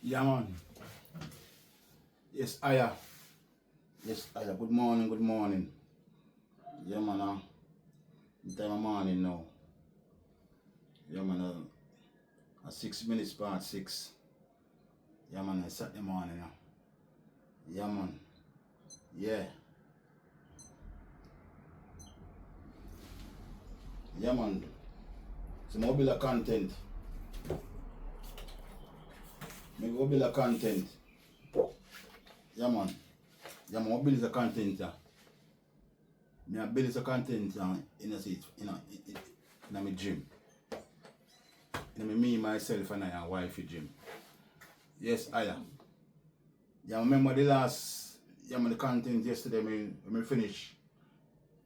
Yeah, man. Yes, Iyah. Yes, Iyah. Good morning, good morning. Yeah, man. The time of morning now. Yeah, man. 6 minutes past 6. Yeah, man. It's Saturday morning now. Yeah, man. Yeah. Yeah, man. So, I build a content. I go build a content. Yeah, man. Yeah, man. I build a content. I build a content in a seat, in my gym. Me, myself, and I wife gym. Yes, Iyah. Yeah, I remember the last, the content yesterday, when I finish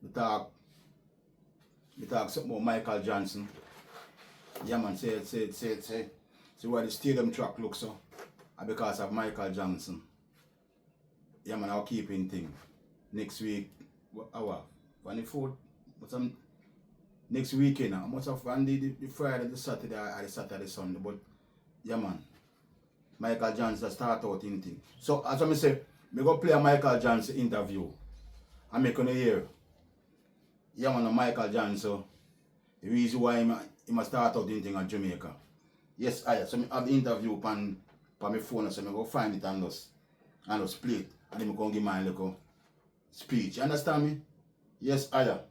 the talk something about Michael Johnson. Yeah, man, say why the stadium track looks so, because of Michael Johnson. Yeah, man, I'll keep in thing. Next week, on the 4th, next weekend, I must have on the Friday, the Saturday, or the Saturday, Sunday, but yeah, man, Michael Johnson start out in thing. So, as I say, I go play a Michael Johnson interview. I'm making a hear. Yeah, man, Michael Johnson, the reason why he must start out in thing in Jamaica. Yes, Iyah. So I have the interview on my phone, so I go find it and just play it. And then I go give my little speech. You understand me? Yes, Iyah.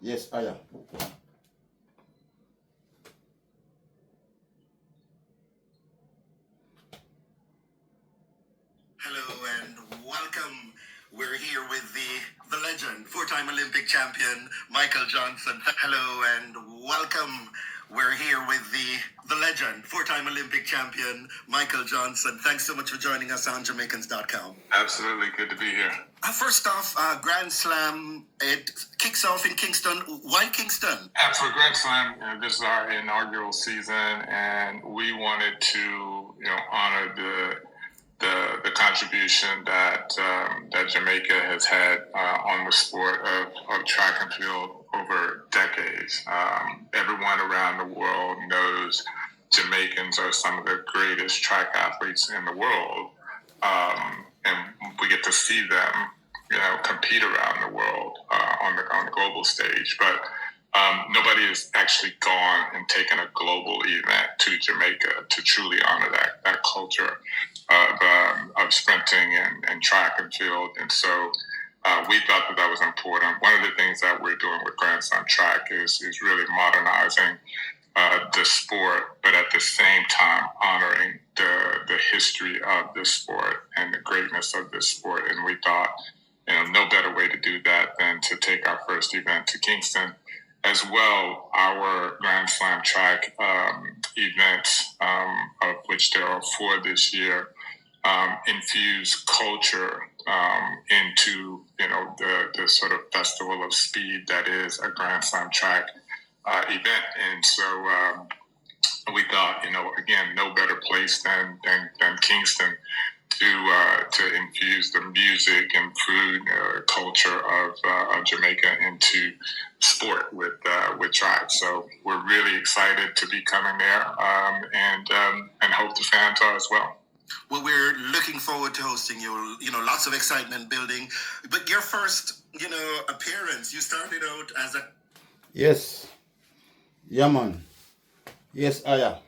Yes, Iyah. Hello and welcome. We're here with the legend, four-time Olympic champion, Michael Johnson. Hello and welcome. We're here with the legend, four-time Olympic champion, Michael Johnson. Thanks so much for joining us on Jamaicans.com. Absolutely, good to be here. First off, Grand Slam, it kicks off in Kingston. Why Kingston? For Grand Slam, this is our inaugural season, and we wanted to, honor the contribution that Jamaica has had on the sport of track and field over decades. Everyone around the world knows Jamaicans are some of the greatest track athletes in the world, and we get to see them, compete around the world on the global stage. But nobody has actually gone and taken a global event to Jamaica to truly honor that culture of sprinting and track and field. And so we thought that was important. One of the things that we're doing with Grand Slam Track is really modernizing the sport, but at the same time honoring the history of this sport and the greatness of this sport. And we thought, no better way to do that than to take our first event to Kingston. As well, our Grand Slam Track events, of which there are 4 this year, infuse culture into the sort of festival of speed that is a Grand Slam Track event. And so we thought, again, no better place than Kingston to infuse the music and food culture of Jamaica into sport with track. So we're really excited to be coming there, and hope the fans are as well. Well, we're looking forward to hosting you. Lots of excitement building. But your first, appearance, you started out as a... Yes. Yeah, man. Yes, Iyah.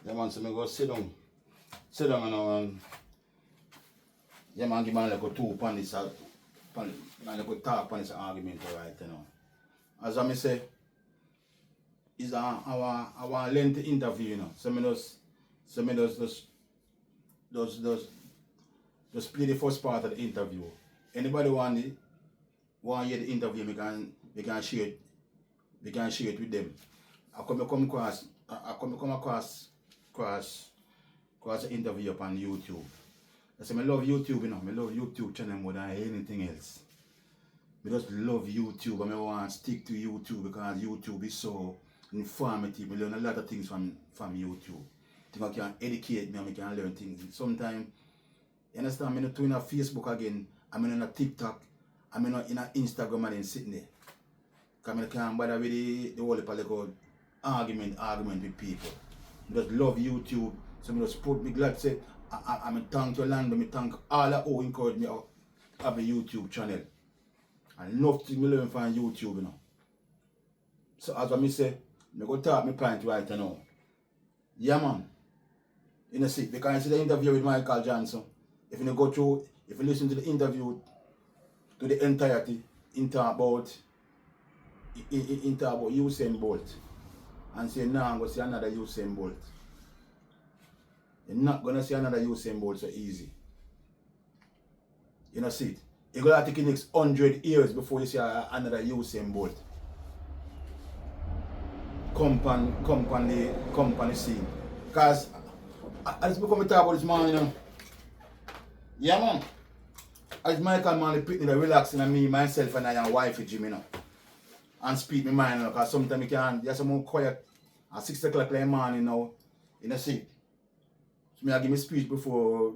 Yeah, man, so I go sit down and yeah, man, give me like a 2 on this, like a talk on this argument, right, As I say, it's our lengthy interview, So I just play the first part of the interview. Anybody want to hear the interview, we can share it. We can share it with them. I come across the interview up on YouTube. I say I love YouTube, I love YouTube channel more than anything else. I just love YouTube and I want to stick to YouTube because YouTube is so informative. I learn a lot of things from YouTube. I can educate me and I can learn things. Sometimes, you understand, I'm not doing a Facebook again, I'm not in a TikTok, I'm not in a Instagram and then sitting there. Because I can't bother with the whole argument with people. I just love YouTube So I just put me glad say I'm thank to land, I thank all that who encourage me to have a YouTube channel. And enough things me learn from YouTube, you know. So as I say, I go talk my point right now. Yeah man. You know see, because I see the interview with Michael Johnson. If you go through, if you listen to the interview to the entirety, in talk about Usain Bolt. And say now I'm gonna see another Usain Bolt. You're not gonna see another Usain Bolt so easy. You know see it. You're gonna take the next 100 years before you see another Usain Bolt. Company scene. Because as become talk about this man, you know. Yeah man. As Michael man pick me to relax in me, myself and I wife Jim, you know. And speak my mind, you know, because sometimes you can just more quiet at 6 o'clock in the morning now. You know see. So I give me speech before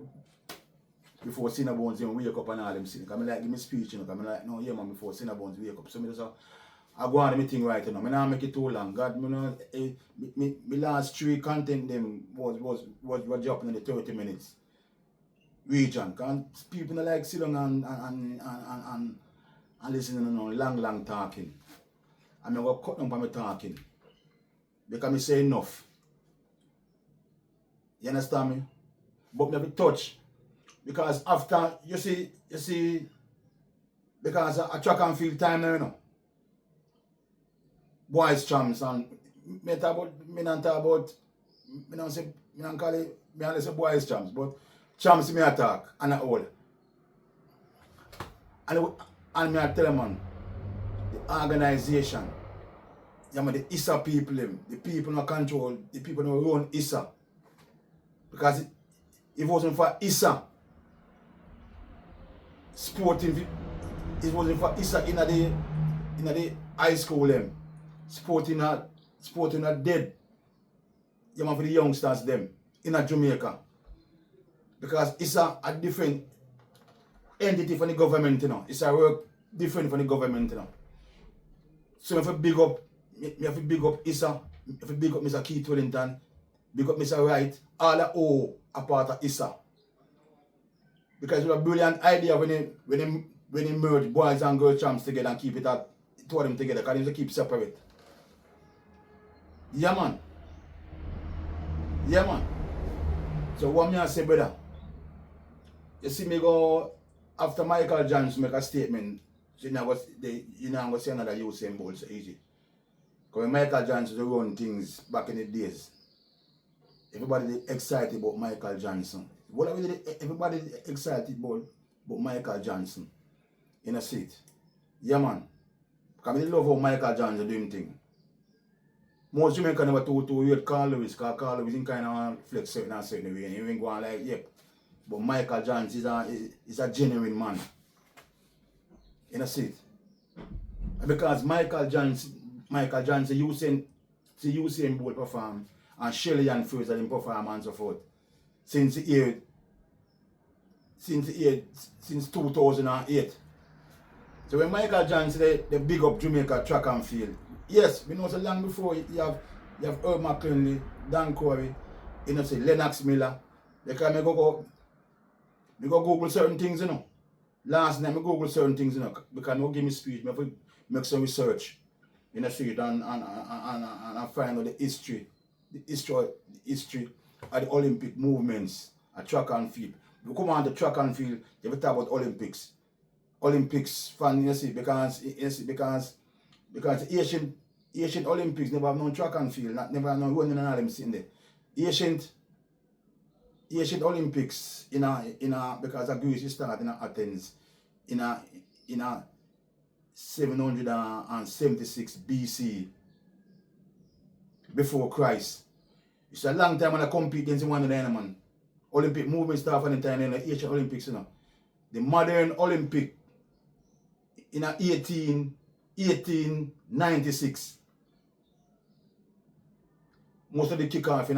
Cinnabons you know, wake up and all them things. I like give me speech, you know, because I like no yeah man before Cinnabons wake up. So me just I go on my thing right you know. I don't make it too long. God, you know, my last 3 content them was dropping in the 30 minutes region. Because people don't like sit down and listening to long talking. I'm going to cut down on my talking. Because I say enough. You understand me? But me have to touch. Because after you see because a track and field time now, you know. Boys champs and me don't call it me only say boys champs, but champs me attack and all. And me I tell them man, the organization, the Iyah people, the people who control, the people who run Iyah. Because if it wasn't for Iyah, sporting, it wasn't for Iyah in the high school them. Sporting are dead. You know, for the youngsters them in Jamaica. Because it's a different entity from the government, you know. It's a work different from the government, you know. So if I big up Iyah, if I big up Mr. Keith Wellington, big up Mr. Wright, all the O are part of Iyah. Because it was a brilliant idea when they merge boys and girls champs together and keep it at two of them together, because they keep separate. Yeah man. Yeah man. So what me I say brother? You see me go after Michael Johnson make a statement, so you know what see another Usain Bolt so easy. Because Michael Johnson run things back in the days. Everybody excited about Michael Johnson. Everybody excited about Michael Johnson. In a seat. Yeah man. Because I love how Michael Johnson doing things. Most Jamaicans never too hate Carl Lewis, because Carl Lewis in kind of flex certain way. And he ain't going like, yep. But Michael Johnson is a genuine man. In a seat. Because Michael Johnson Usain Bolt perform, and Shelly and Fraser didn't perform and so forth. Since 2008. So when Michael Johnson they big up Jamaica track and field. Yes, we know so long before you have Earl McClinley, Dan Corey, you know say Lennox Miller. Because I go Google certain things, you know. Last night I Google certain things, you know, because I give me speech, I have to make some research, you know, see it and find out the history of the Olympic movements, a track and field. If you come on the track and field, you have to talk about Olympics. Olympics fan, you see, because the ancient Olympics never have no track and field, never have no running and all them in there. Ancient Olympics because of Greece started in Athens in 776 BC before Christ. It's a long time when I compete against one of them, man. Olympic movement started from the time in the ancient Olympics, you know. The modern Olympic in 1896. Most of the kickoff in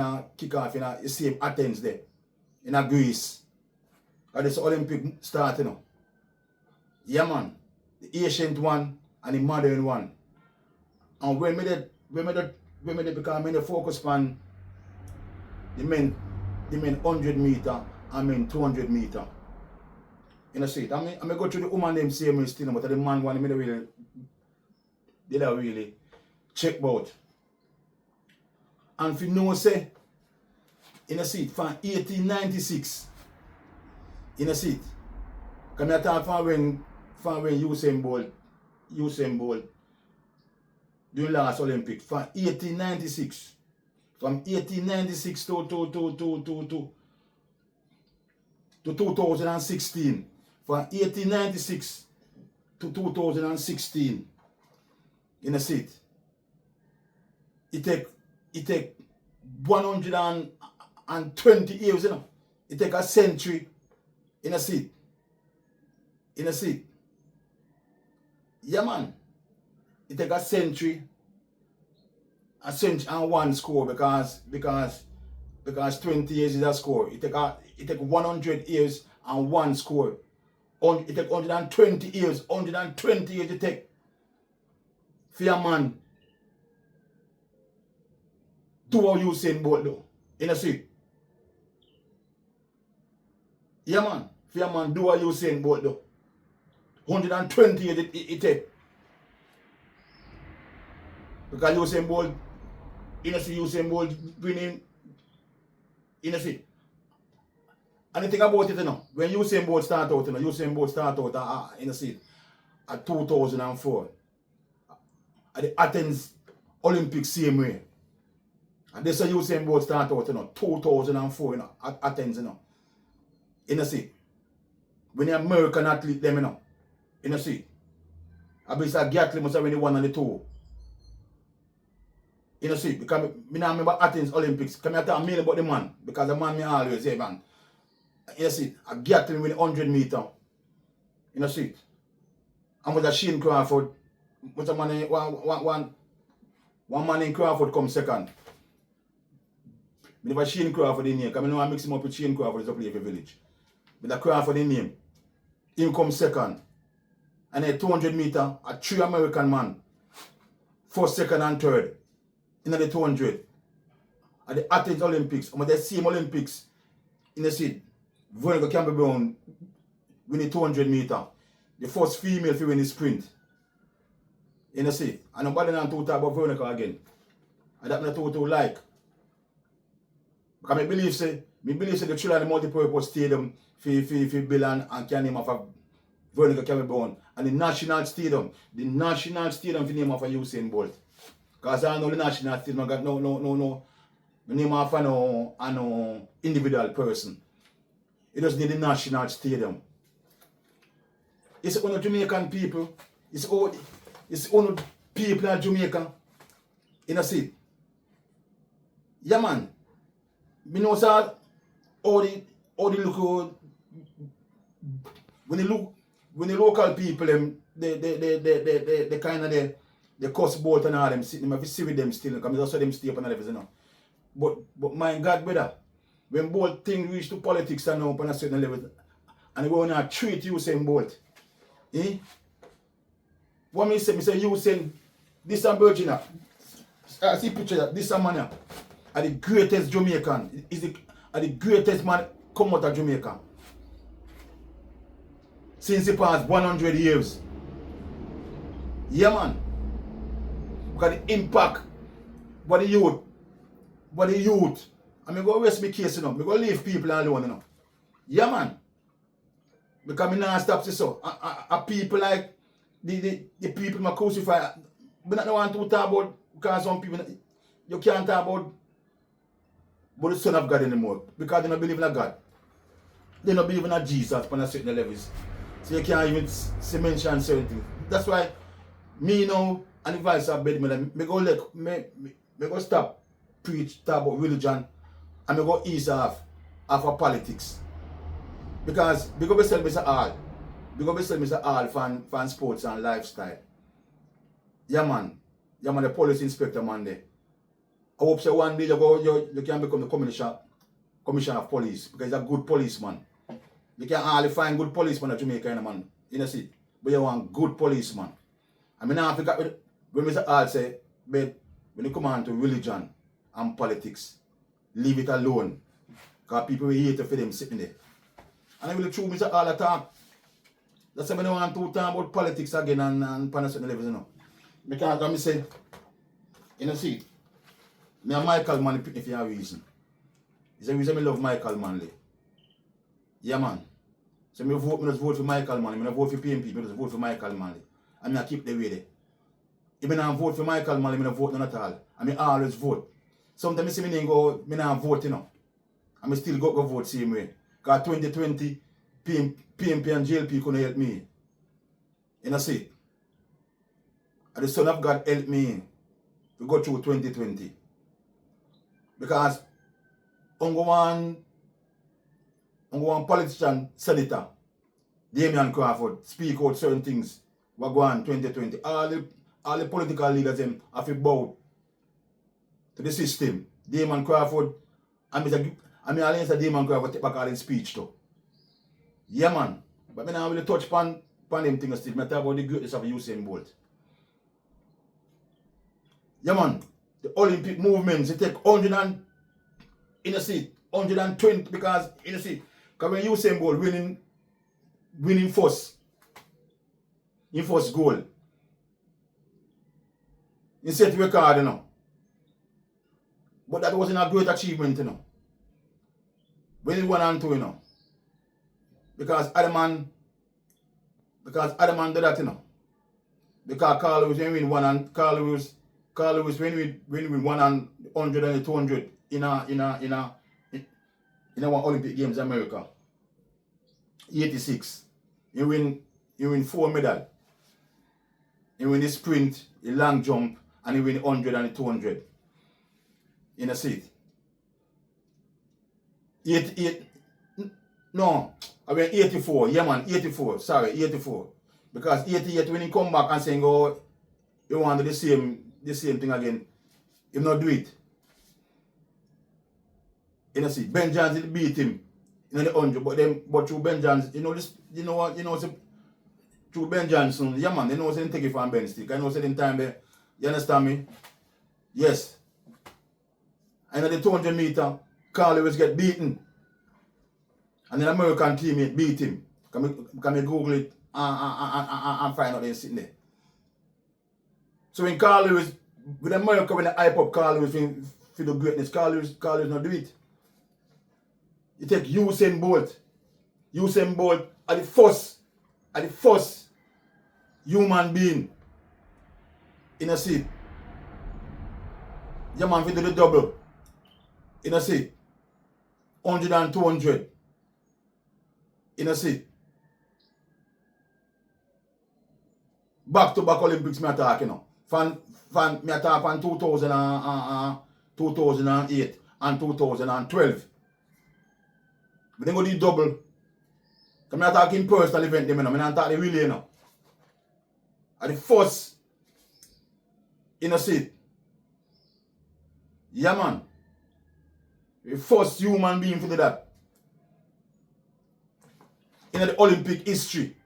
the same Athens there. In Greece. And this Olympic start, you know. Yeah man. The ancient one and the modern one. And when me become focus on the men they mean 100 meter, I mean 200 meter. You know, see it. I mean go through the woman them same way still, but the man one me really they don't really check about. And if you know say, you know see it, from 1896, you know see it. Come here talk from when Usain Bolt during last Olympic from 1896. From 1896 to 2016. From 1896 to 2016. You know see it. It take 120 years, you know. It take a century. You know see it. You know see it. Yeah man. It take a century and one score because 20 years is a score. It take 100 years and one score. It take 120 years. 120 years it take for a man do what Usain Bolt do. You know see? Yeah man. For a man do what Usain Bolt do. 120 years it take. Because Usain Bolt, you know see Usain Bolt winning, you know see. And the thing about it, you know, when Usain Bolt start out, you know, Usain Bolt start out, you know see, at 2004. At the Athens Olympics same way. And this is Usain Bolt start out, you know, 2004, you know, at Athens, you know. You know see. When the American athlete them, you know see. I believe that Gatlin must have been the one and the two. You know see, because I remember Athens Olympics. Come here talk mainly about the man. Because the man me always say, man. You know see, I Gatlin win 100 meter. You know see. And with a Shane Crawford, with a man one man in Crawford come second. I never Shane Crawford in name, because I know I mix him up with Shane Crawford is up here for village. With a Crawford in name. Him come second. And a 200 meter, a 3 American man. First, second, and third. In the 200. At the Athens Olympics, or the same Olympics, in the seat, Veronica Campbell win the 200 meter. The first female to win the sprint. In the seat. And nobody not to talk about Veronica again. And that's not to like. Because I believe the children multi-purpose stadium for Bill and can name of a Veronica Campbell. And the national stadium for name of a Usain Bolt. Because I know the national stadium, I got no name of an individual person. It doesn't need the national stadium. It's only Jamaican people. It's only people in Jamaica. You know see. Yeah man. Me know sir all the local when the local people they kind of they cuss boat and all them sitting, I see with them still, because I saw them stay up and everything, you know. But my God, brother, when both things reach to politics and now up on a certain level, and they want to treat Usain Bolt, what me say Usain, this and Virginia, I see picture that this man are the greatest Jamaican, are the greatest man come out of Jamaica. Since the past 100 years. Yeah man. Because the impact what the youth. I mean go rest my case, you know. I go leave people alone, you know. Yeah man. Because I not stop this so. People like the people my crucify. We not want to talk about because some people you can't talk about the Son of God anymore. Because they don't believe in a God. They don't believe in a Jesus on a certain levels. So you can't even mention certain things. That's why me now and the vice of Bedman, me go stop preach, talk about religion, and me go ease off of politics. Because because we sell Mr. All. Because we sell Mr. All fan sports and lifestyle. Yeah man. Yeah man, the police inspector man there. I hope so one day you can become the commissioner of police because he's a good policeman. You can hardly find good policeman in Jamaica, you know, man. You know see. But you want good policeman. I mean, I forgot when Mr. Hall say, babe, when you come on to religion and politics, leave it alone. Because people will hate for them sitting there. And I will true Mr. all the time. That's why I don't want to talk about politics again and pan a certain levels, you know. Because I say, you know, see, me and Michael Manley pick me for a reason. It's a reason I love Michael Manley. Yeah, man. So I just vote for Michael Manley. I don't vote for PMP, I just vote for Michael Manley. And I keep the way there. If I don't vote for Michael Manley, I don't vote none at all. And I always vote. Sometimes I see me go, I don't vote, you know. And I still go vote same way. Because 2020, PMP and JLP couldn't help me. You know, see. And the Son of God helped me to go through 2020. Because I'm one politician, senator, Damian Crawford, speak out certain things what go on 2020. All the political leaders have to bow to the system. Damian Crawford, and I'll Damian Crawford take back all his speech too. Yeah, man. But I don't really touch upon them things still. I talk about the greatness of Usain Bolt. Yeah, man. The Olympic movements, they take 120 because, you know, see, because when Usain Bolt winning first, in first goal, he set record, you know. But that wasn't a great achievement, you know. When he 1 and 2, you know. Because other man did that, you know. Because Carl Lewis when we win Carl Lewis when we win 100 and 200 in our Olympic Games in America. 86. He win 4 medals. He win the sprint, the long jump, and he win 100 and 200. In a seat. 84. Yeah, man, 84. Sorry, 84. Because 88, when he come back and saying, oh, you want to do the same thing again, he not do it. You know, see, Ben Johnson beat him in the 100, but through Ben Johnson, through Ben Johnson, yeah, man, they know they take it from Ben Stick. I know in time there, you understand me? Yes. And at the 200 meter, Carl Lewis get beaten. And the American teammate beat him. Can we Google it and find out they're sitting there. So when Carl Lewis, with America, when they hype up Carl Lewis for the greatness, Carl Lewis not do it. You take Usain Bolt. Usain Bolt are the first human being in a seat. Yeah, man, we do the double. In a seat. 100 and 200. In a seat. Back-to-back Olympics, me attack, you know. Me attack on 2008 and 2012. But then go do double. So me attack in personal event, you know. Me attack the relay, you know. At the first in a seat. Yeah, man. The first human being to do that. In the Olympic history.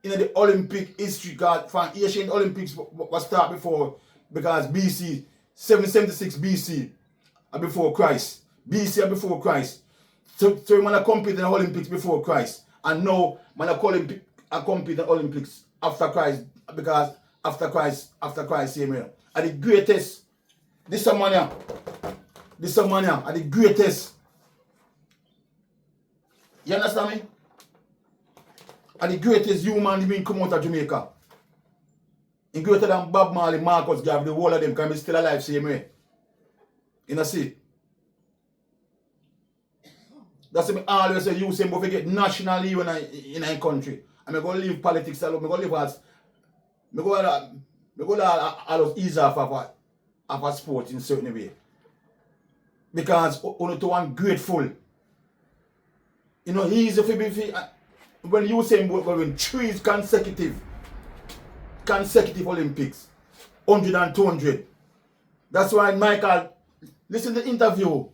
In the Olympic history, God, from Asian Olympics was started before, because BC, 776 BC, are before Christ. BC are before Christ. So man are compete in the Olympics before Christ. And now man are compete in the Olympics after Christ, because after Christ same year. Are the greatest, this man are the greatest. You understand me? And the greatest human being come out of Jamaica. And greater than Bob Marley, Marcus Garvey, the whole of them can be still alive same way. You know, see? That's why I always say you say but we get national leave in a country. And I'm going to leave politics alone. I'm going to leave as I'm going to ease off of a sport in certain way. Because only to one grateful. You know, easy for me. When you say win 3 consecutive Olympics, 100 and 200. That's why Michael, listen to the interview.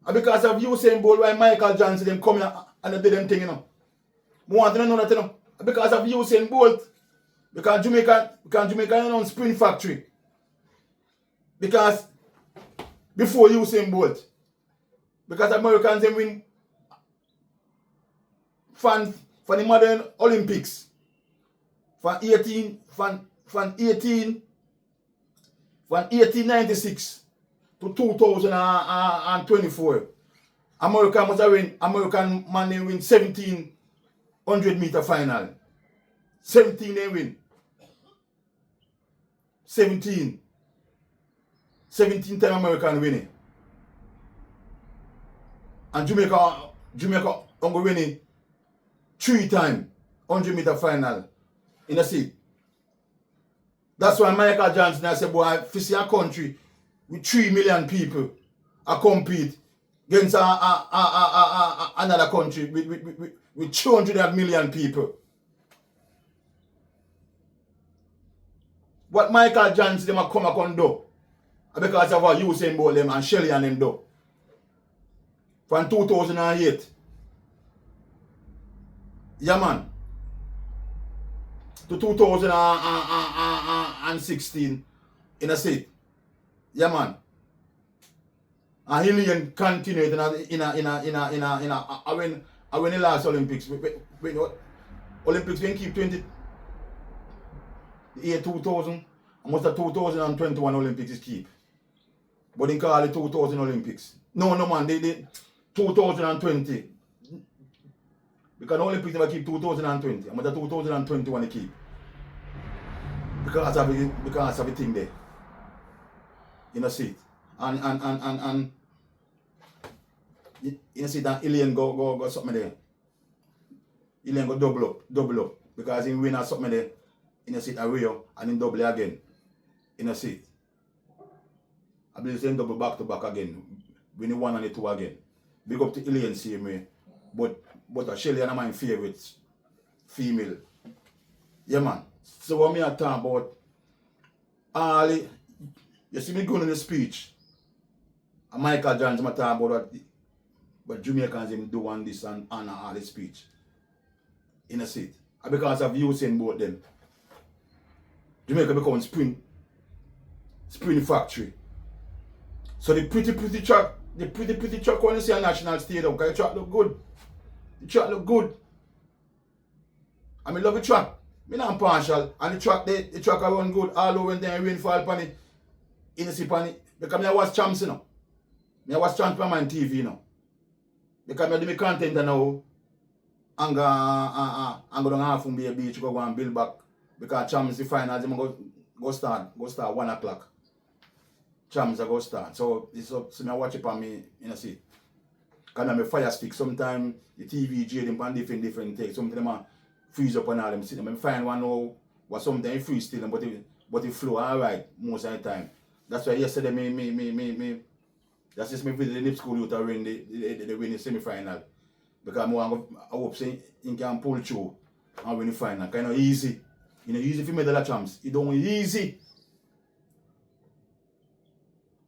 And because of Usain Bolt, why Michael Johnson them come here and they do them thing, you know. I want to know that, you know. Because of Usain Bolt, because Jamaica on sprint factory. Because before Usain Bolt, Because Americans they win for the modern Olympics. From 1896 to 2024. American man they win 1700 meter final. 17 they win. 17 time American winning. And Jamaica only winning 3 times 100 meter final in a seat. That's why Michael Johnson I said, boy, if you see a country with 3 million people I compete against another country with 200 million people. What Michael Johnson them a come and do because of what Usain Bolt them and Shelly and them do. From 2008. Yeah man. To 2016 in a state. Yeah man. And Hillian continued in when the last Olympics. Wait, what? Olympics can keep 20 the year 2000 and most of 2021 Olympics is keep. But they call it 2000 Olympics. No man, they 2020. Because the Olympics never keep 2020. And most of 2021 they keep. Because of the thing there. You know see it. And you see that Iyah go something there. Iyah go double up. Because he win something there. In a seat at Rio and in double again. In a seat. I believe they double back to back again. Win the 1 and the 2 again. Big up to Iyah same way. But Shelly and my favorites. Female. Yeah man. So what me I talk about you see me going in the speech. And Michael Johnson I talk about what Jamaicans him do on this and all the speech. In a seat. Because of Usain Bolt them. Jamaica become spring factory. So the pretty track when you see a national stadium, because the track look good. The track look good. I mean love the track. Me not partial. And the track I run good all over when there rainfall pan it. In the sea pan it. Because I watch champs you know. I watch champs on my TV you know. Because I do my content now. And go down half from the beach, go and build back. Because champs the finals go start 1 o'clock. Champs are go start. So it's up so I watch it on me in a seat. Because I'm a fire stick. Sometimes the TV them on different takes. Sometimes them freeze up on all them sit. I find one now was sometimes freeze still but it flow alright most of the time. That's why yesterday me that's just me visit the Nip School youth to win the win the semi-final. Because I hope say he can pull through and win the final. Kind of easy. You know, easy for medal champs. It don't easy.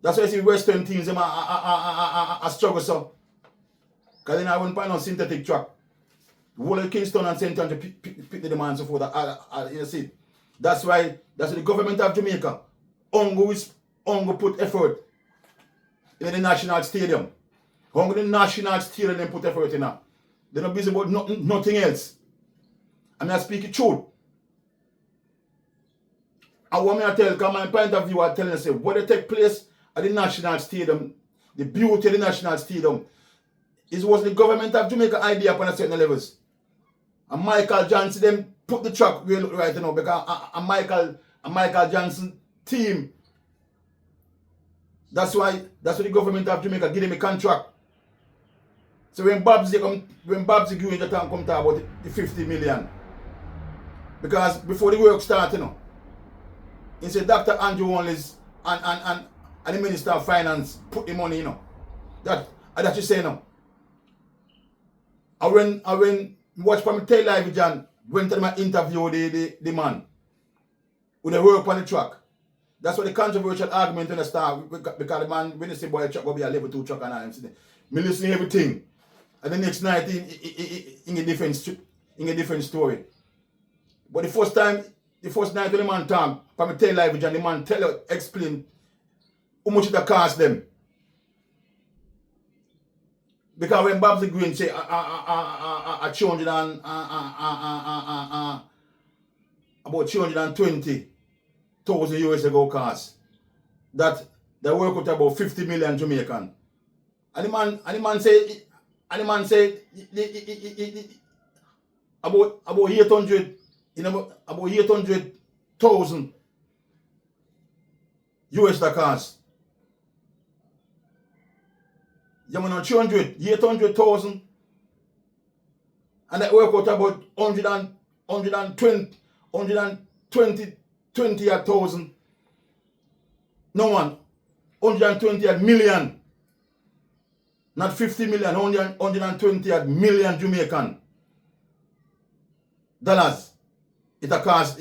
That's why I see Western teams them a struggle so. Because then I won't find on synthetic track. The whole of Kingston and St. Andrew pick the demand so forth. You see. That's why the government of Jamaica ongo put effort in the national stadium. Ongo the national stadium them put effort in that. They're not busy about nothing else. I mean I speak the truth. And what I tell, because my point of view, I tell you, what they take place at the National Stadium, the beauty of the National Stadium, was the government of Jamaica idea upon a certain levels. And Michael Johnson them put the track where look right now because Michael Johnson team. That's why the government of Jamaica give them a contract. So when Babsy go in the town come talk about the 50 million. Because before the work started, you know. He said Dr. Andrew Wallace and the Minister of Finance put the money, you know. That you say now. And when watch from television, went to my interview the man who they work on the track. That's what the controversial argument in the start because the man when they say boy truck will be a level 2 truck and all them me listen to everything. And the next night in a different story. But the first night when the man talk from the television, the man explain how much it cost them. Because when Babs Green say 200 about 320,000 US ago cost, that they work out about 50 million Jamaican. And the man say about 800, about 800,000 US cost. You know, 800,000, and that work out about 120,000. No one, 120 million, not 50 million, 120 million Jamaican dollars. It a cost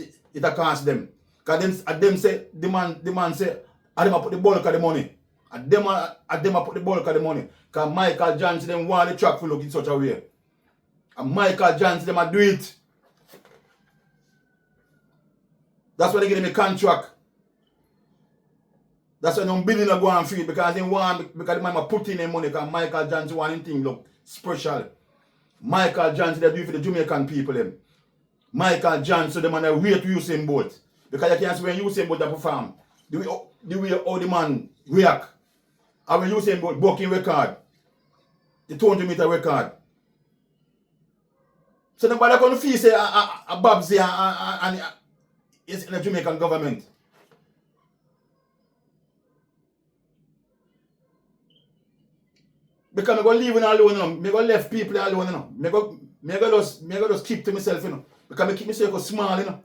them. Cause them say the man say, I them put the bulk of the money. And them put the bulk of the money. Because Michael Johnson them want the track to look in such a way. And Michael Johnson them a do it. That's why they give them a contract. That's why them billion are going for it, because they want, because the man put in their money, because Michael Johnson want him thing look special. Michael Johnson they do it for the Jamaican people them. Michael Johnson the man they wait to Usain Bolt. Because you can't see when Usain Bolt perform. The way how the man react. And when Usain Bolt bucking record, the 200-meter record. So nobody going to feel say a Babsy and it's in the Jamaican government. Because I'm going to leave it alone, I'm going to left people alone, I'm going to just keep to myself, because I keep myself small,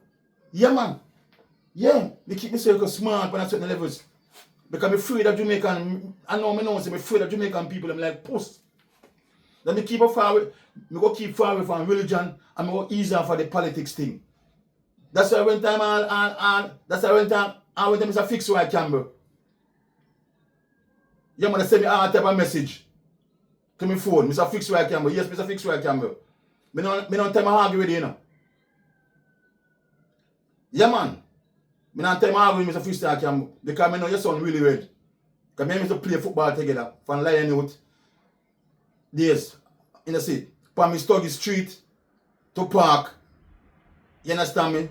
Yeah, man. Yeah, I keep myself small on certain levels. Because I'm afraid of Jamaican, I'm afraid of Jamaican people, I'm like, puss. Then I keep far away, I go keep far away from religion, and I go easier for the politics thing. That's why when time I went to Mr. Fix where I can. Yeah, man, send me all type of message to my phone. Mr. Fix where I can. Yes, Mr. Fix where I can. Me don't time I argue with you, Yeah, man. Me don't time I argue with Mr. Fix where I can. Because I know your son really red. Because me used to play football together from Lion Youth days. In the city. From Stuggy Street to Park. You understand me?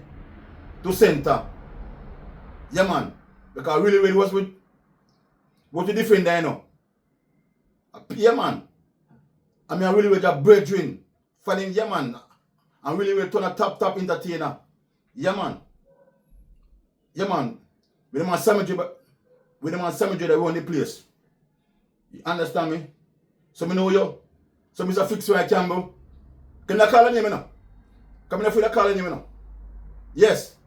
To Center. Yeah, man. Because really was with the different there, Yeah, man. I mean, I really with a brethren. For them, yeah, man. I really will turn a top entertainer. Yeah, man. Yeah, man. With them on Samadji that run the place. You understand me? So me know you. So Mr. Fix where I can go. Can I call a name, Come in for call a name, Yes.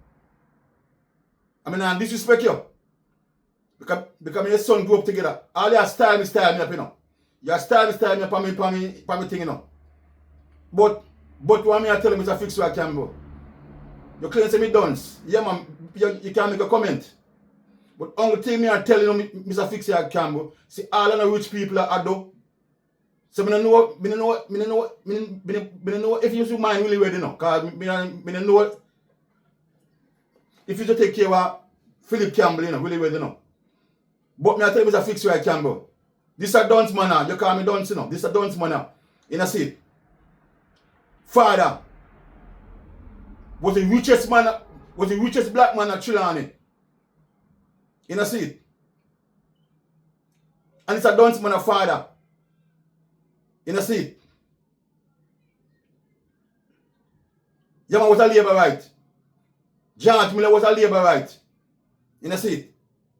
I mean, I disrespect you. Because your son grew up together. All your style me up, Your style me up for me thing, But what me I tell him is a fix where I can go. You claim to me dance. Yeah, man, you can make a comment. But only thing me I tell you, Mr. Fix where I can go. See, all of the rich people are do. So I don't know if you should mind really ready, Because I don't know if you should take care of Philip Campbell, really ready, But me I tell you, Mr. Fix where I can go. This a dunce man, you call me dunce, This a dunce man, see. Father was the richest black man at Trelawney. See. And it's a dunce man, father. See. Yeah, man was a labor right. George Miller was a labor right. See.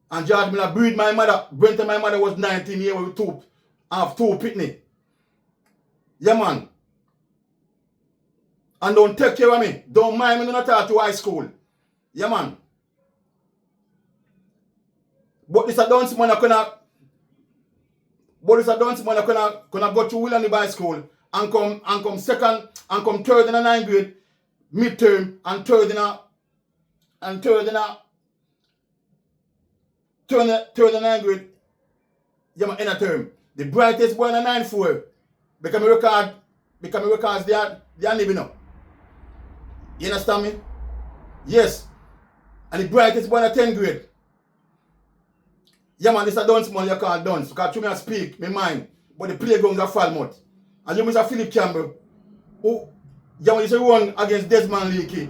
And George Miller breed my mother. Brenda, my mother was 19 years with two pitney. Yeah, man. And don't take care of me. Don't mind me not talk to high school. Yeah, man. But this a dance man gonna go to William High School and come second and come third in a 9th grade midterm and third in a 9th grade. Yeah, man, in a term. The brightest boy in a 9-4 become a records they are living up. You understand me? Yes. And the brightest boy in a 10th grade. Yeah, man, this a dance man you can't dance. Because to me I speak, my mind. but the playgrounds are Falmouth. And you Mr. Philip Campbell, who you used to run against Desmond Leakey,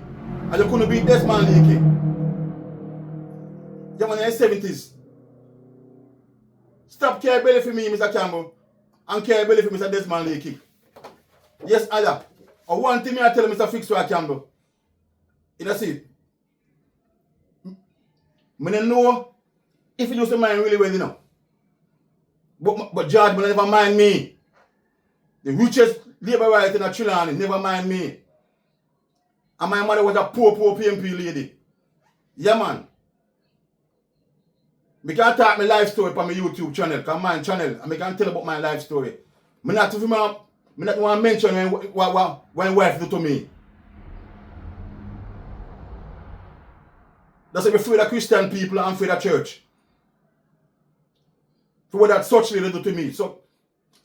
and you couldn't beat Desmond Leakey. You in the 70s. Stop care belly for me, Mr. Campbell, and care belly for Mr. Desmond Leakey. Yes, Iyah. Or one thing I tell Mr. Fixer Campbell. You see it? I don't know if he used to mind really well, you know. But George will never mind me. The richest labor right in a Trelawney never mind me. And my mother was a poor PMP lady. Yeah, man. I can talk my life story on my YouTube channel, because my channel, and I can tell about my life story. I not want to mention what wife do to me. That's why I'm afraid of Christian people and afraid of church. For what that such lady do to me. So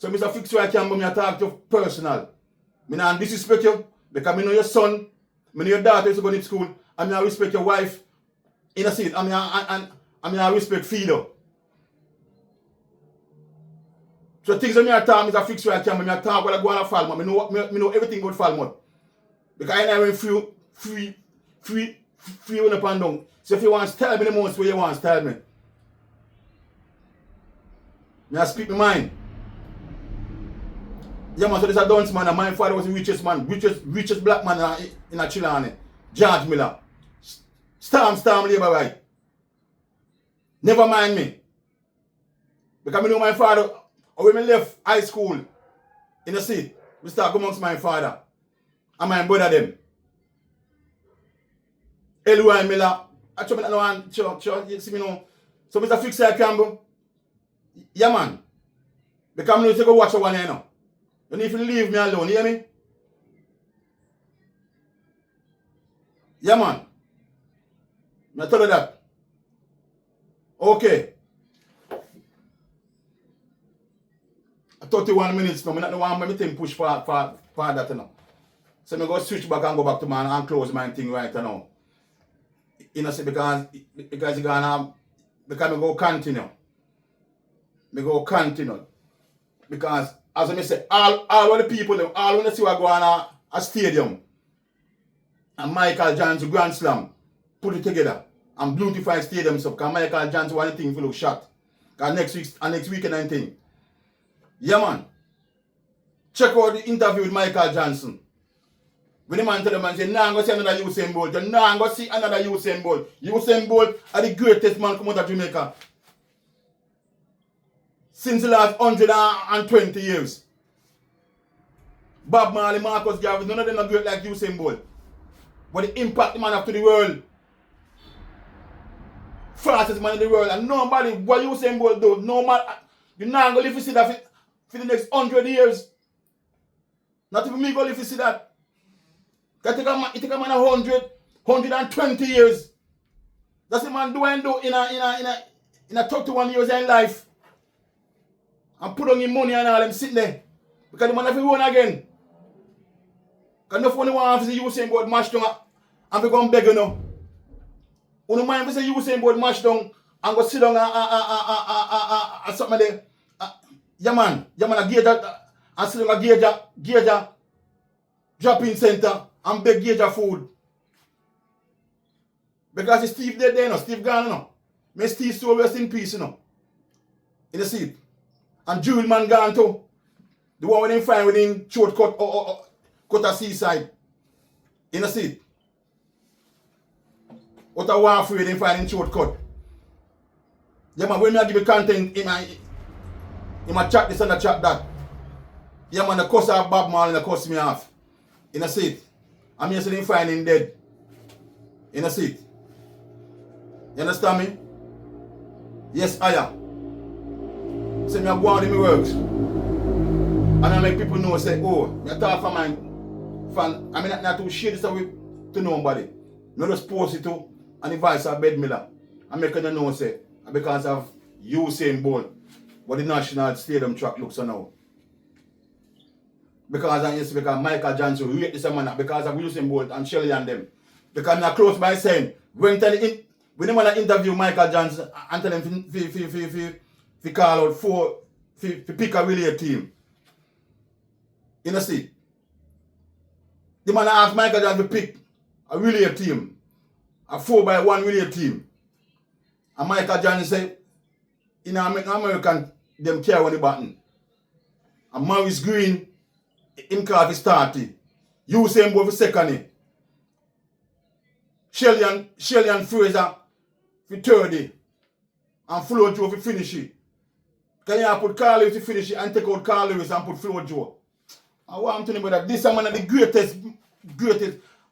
Mr. Fixer, I can talk to you personal. I don't disrespect you, because I know your son, I know your daughter is going to school, and I respect your wife. You know, see, I respect Fido. So things that I talk, Mr. Fixer, I talk what I go on a Falmouth. I know everything about Falmouth. Because I never free when up and down. So if you want to tell me the most way you want to tell me. I speak my mind. Yeah, man, so this is a dunce man, and my father was the richest man, richest black man in a Trelawney. George Miller. Storm labor right. Never mind me. Because I know my father, when I left high school in the city, we start amongst my father and my brother them. L.Y. Miller, I try to know, you see me now. So Mr. Fixer Campbell, yeah man. Because I know you go watch one here now. You need to leave me alone, you hear me? Yeah man. I tell you that. Okay. 31 minutes now. I don't want everything push for that now. So I'm going to switch back and go back to man and close my thing right now. You know, because you're gonna because I go continue. I go continue. Because as I say, all of the people, all when they see what go on a stadium and Michael John's Grand Slam put it together and beautify stadium stuff, because Michael John's one thing for look shot. Because next weekend and thing. Yeah man. Check out the interview with Michael Johnson. When the man tell the man say, nah, I'm going to see another Usain Bolt. Nah, I'm going to see another Usain Bolt. Usain Bolt are the greatest man come out of Jamaica. Since the last 120 years. Bob Marley, Marcus Garvey, none of them are great like Usain Bolt. But the impact the man have to the world. Fastest man in the world. And nobody, what Usain Bolt do, no man, you're not going to live to see that for the next 100 years. Not even me going to live to see that. It take a man 120 years. That's the man do in a 31 years in life. And put on his money and all them sitting there. Because the man have to run again. Because no one wants to see Usain Bolt mash down and become beggar now. When mind to see Usain Bolt mash down and go sit down and something there. Yeah man, a gauge and sit down a gauge drop-in center and beg gauge food. Because it's Steve dead there, you know, Steve gone, you know. May Steve so rest in peace, you know. In the seat. And Jewel man gone too. The one with him find within short cut or cut a seaside. In the seat. What a war for him find in short cut. Yeah man, when I give you content in my chat this and the chat that. Yeah man, the cuss off Bob Marley and the cuss me off. In a seat. I'm here saying find him dead. In a seat. You understand me? Yes, Iyah. Say me I go on in my works. And I make people know, say, oh, I talk for my fan. I mean not to share this away to nobody. No just post it to and the voice of Bed Miller. I make them know, say, because of Usain Bolt, what the national stadium track looks so now. Because Michael Johnson rate this man because of Usain Bolt and Shelly and them. Because I'm close by saying, when they want to interview Michael Johnson and tell him to call out pick a relay team. You know see? The man asked Michael Jordan to pick a relay team. A 4x1 relay team. And Michael Jordan said, in American, them carry on the button. And Maurice Green, him call for 30. Usain Bolt for second. Shelly and Fraser for 30. And Flo Joe for finish it. Can you put Carl Lewis to finish it and take out Carl Lewis and put Flo Joe? I want to tell you about that. This is one of the greatest.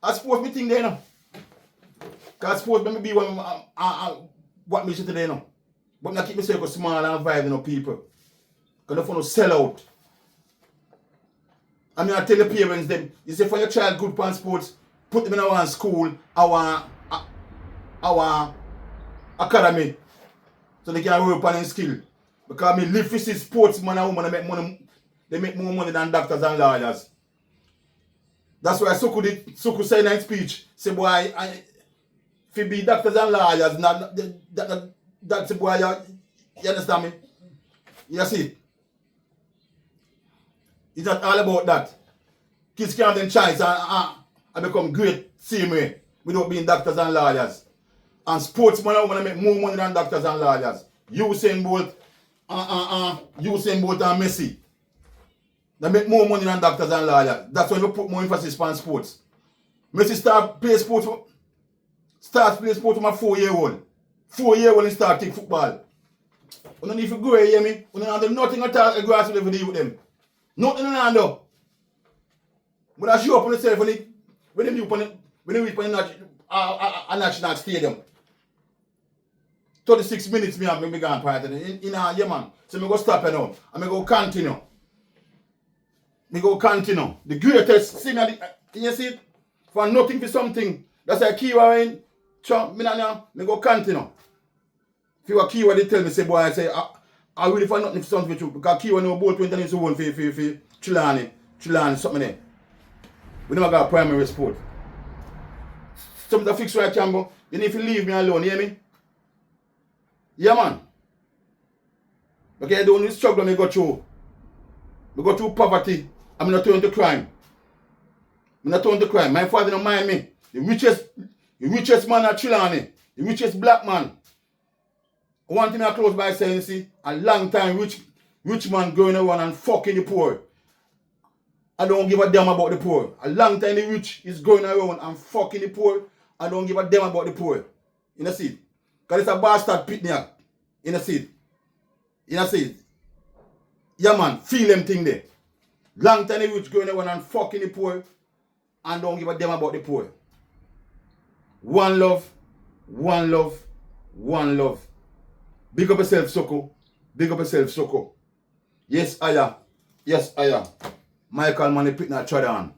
I suppose me think they know. Because I suppose me be one what me say today now. But I keep myself small and vibe, you know, people. Because I don't sell out. I mean, I tell the parents them, you say for your child good pan sports, put them in our school, our academy, so they can work on their skill. Because I mean, live for sportsmen and women, they make more money than doctors and lawyers. That's why Suku said in his speech, say boy, if you be doctors and lawyers, that's boy, you understand me? You see? It's not all about that. Kids can't have choice and become great same way without being doctors and lawyers. And sportsmen are going to make more money than doctors and lawyers. Usain Bolt and Messi. They make more money than doctors and lawyers. That's why we put more emphasis on sports. Messi starts play sports with my 4-year-old. 4-year-old and start take football. You don't need to go hear me. You don't do nothing at all. Grass will deal with them. Nothing in the do. But I show up on the when they reach a national stadium. 36 minutes me have me gone part in a man. So me go stop it now. And me go continue. The greatest thing you see it? For nothing for something. That's a keyword in Trump. Me go continue. If you a keyword they tell me say boy I say I really for nothing for something true. Because keyword no both went into one for Chilani something there. We never got primary sport. Something to fix right, Cambo. You need to leave me alone, you hear me? Yeah, man. Okay, the only struggle I go through. I go through poverty. I'm not turning to crime. My father don't mind me. The richest man at Chilani. The richest black man. One thing I close by saying, see, a long time rich man going around and fucking the poor. I don't give a damn about the poor. A long time the rich is going around and fucking the poor. I don't give a damn about the poor. You know see? Because it's a bastard pit there. You know see? Yeah man, feel them thing there. Long time the rich going around and fucking the poor. And don't give a damn about the poor. One love. Big up yourself, Soko. Yes, Iyah. Michael Money put that trod on.